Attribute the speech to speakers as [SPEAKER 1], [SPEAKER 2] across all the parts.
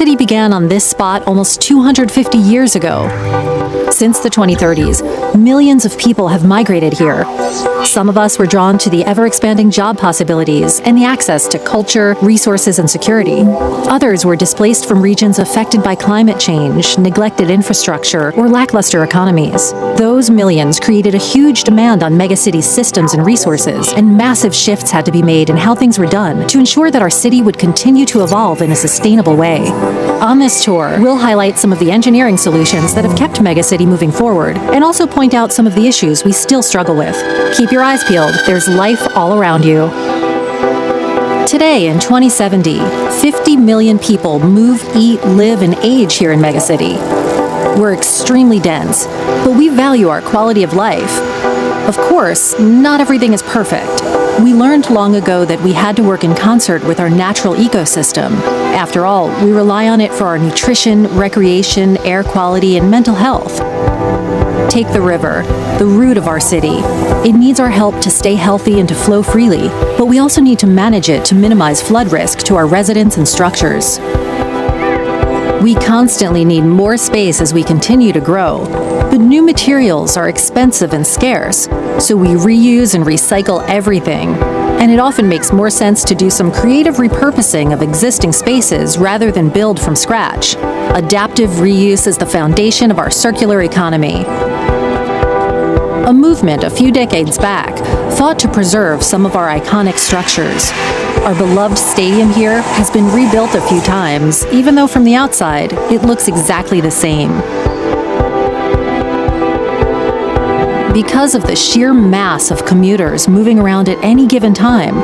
[SPEAKER 1] megacity began on this spot almost 250 years ago. Since the 2030s, millions of people have migrated here. Some of us were drawn to the ever-expanding job possibilities and the access to culture, resources, and security. Others were displaced from regions affected by climate change, neglected infrastructure, or lackluster economies. Those millions created a huge demand on megacity systems and resources, and massive shifts had to be made in how things were done to ensure that our city would continue to evolve in a sustainable way. On this tour, we'll highlight some of the engineering solutions that have kept megacity moving forward, and also point out some of the issues we still struggle with. Keep your eyes peeled, there's life all around you. Today, in 2070, 50 million people move, eat, live, and age here in megacity. We're extremely dense, but we value our quality of life. Of course, not everything is perfect. We learned long ago that we had to work in concert with our natural ecosystem. After all, we rely on it for our nutrition, recreation, air quality, and mental health. Take the river, the root of our city. It needs our help to stay healthy and to flow freely, but we also need to manage it to minimize flood risk to our residents and structures. We constantly need more space as we continue to grow, but new materials are expensive and scarce, so we reuse and recycle everything. And it often makes more sense to do some creative repurposing of existing spaces rather than build from scratch. Adaptive reuse is the foundation of our circular economy. A movement a few decades back fought to preserve some of our iconic structures. Our beloved stadium here has been rebuilt a few times, even though from the outside, it looks exactly the same. Because of the sheer mass of commuters moving around at any given time,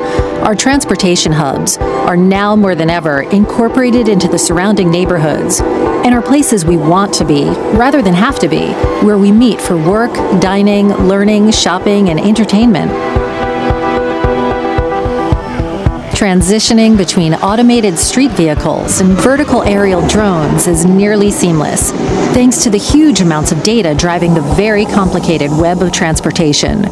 [SPEAKER 1] our transportation hubs are now more than ever incorporated into the surrounding neighborhoods and are places we want to be, rather than have to be, where we meet for work, dining, learning, shopping, and entertainment. Transitioning between automated street vehicles and vertical aerial drones is nearly seamless, thanks to the huge amounts of data driving the very complicated web of transportation.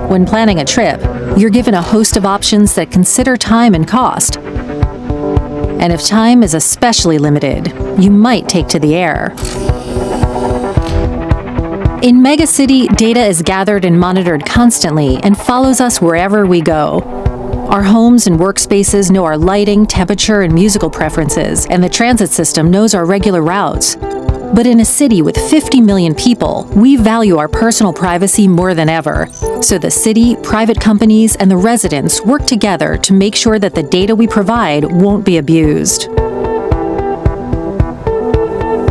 [SPEAKER 1] When planning a trip, you're given a host of options that consider time and cost. And if time is especially limited, you might take to the air. In megacity, data is gathered and monitored constantly and follows us wherever we go. Our homes and workspaces know our lighting, temperature, and musical preferences, and the transit system knows our regular routes. But in a city with 50 million people, we value our personal privacy more than ever. So the city, private companies, and the residents work together to make sure that the data we provide won't be abused.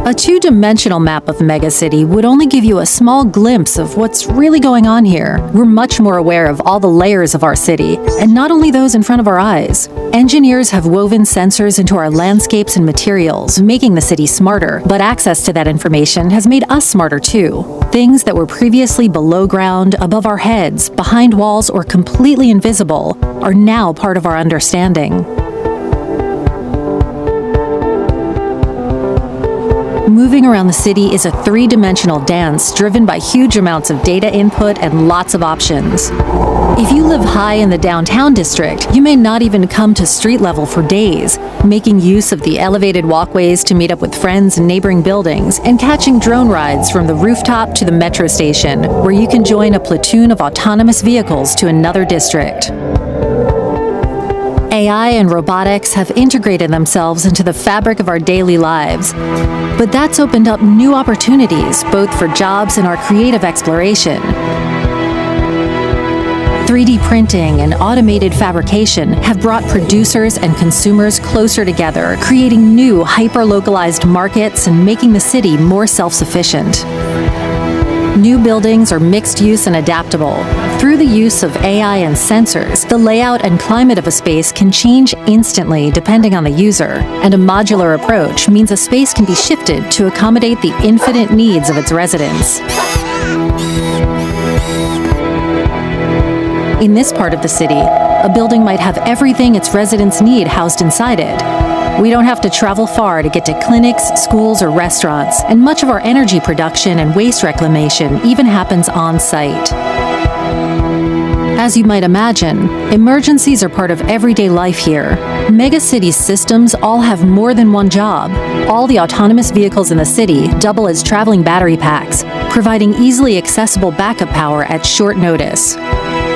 [SPEAKER 1] A two-dimensional map of megacity would only give you a small glimpse of what's really going on here. We're much more aware of all the layers of our city, and not only those in front of our eyes. Engineers have woven sensors into our landscapes and materials, making the city smarter, but access to that information has made us smarter too. Things that were previously below ground, above our heads, behind walls, or completely invisible are now part of our understanding. Moving around the city is a three-dimensional dance driven by huge amounts of data input and lots of options. If you live high in the downtown district, you may not even come to street level for days, making use of the elevated walkways to meet up with friends in neighboring buildings, and catching drone rides from the rooftop to the metro station, where you can join a platoon of autonomous vehicles to another district. AI and robotics have integrated themselves into the fabric of our daily lives. But that's opened up new opportunities, both for jobs and our creative exploration. 3D printing and automated fabrication have brought producers and consumers closer together, creating new hyper-localized markets and making the city more self-sufficient. New buildings are mixed use and adaptable. Through the use of AI and sensors, the layout and climate of a space can change instantly depending on the user, and a modular approach means a space can be shifted to accommodate the infinite needs of its residents. In this part of the city, a building might have everything its residents need housed inside it. We don't have to travel far to get to clinics, schools, or restaurants, and much of our energy production and waste reclamation even happens on-site. As you might imagine, emergencies are part of everyday life here. Megacity systems all have more than one job. All the autonomous vehicles in the city double as traveling battery packs, providing easily accessible backup power at short notice.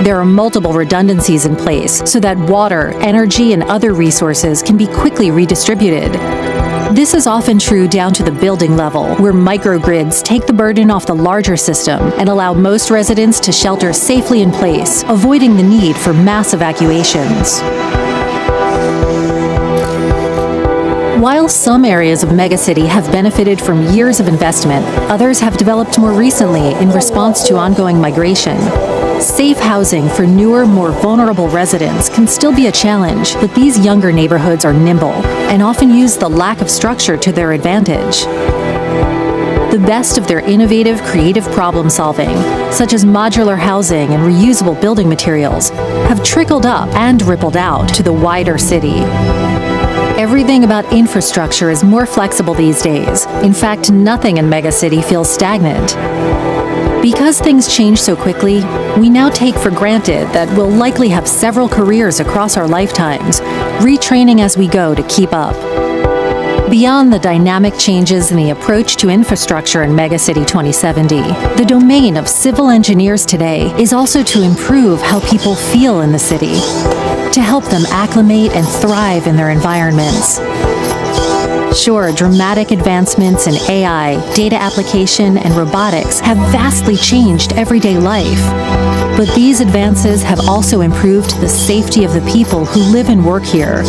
[SPEAKER 1] There are multiple redundancies in place so that water, energy, and other resources can be quickly redistributed. This is often true down to the building level, where microgrids take the burden off the larger system and allow most residents to shelter safely in place, avoiding the need for mass evacuations. While some areas of megacity have benefited from years of investment, others have developed more recently in response to ongoing migration. Safe housing for newer, more vulnerable residents can still be a challenge, but these younger neighborhoods are nimble and often use the lack of structure to their advantage. The best of their innovative, creative problem solving, such as modular housing and reusable building materials, have trickled up and rippled out to the wider city. Everything about infrastructure is more flexible these days. In fact, nothing in megacity feels stagnant. Because things change so quickly, we now take for granted that we'll likely have several careers across our lifetimes, retraining as we go to keep up. Beyond the dynamic changes in the approach to infrastructure in Megacity 2070, the domain of civil engineers today is also to improve how people feel in the city, to help them acclimate and thrive in their environments. Sure, dramatic advancements in AI, data application, and robotics have vastly changed everyday life. But these advances have also improved the safety of the people who live and work here.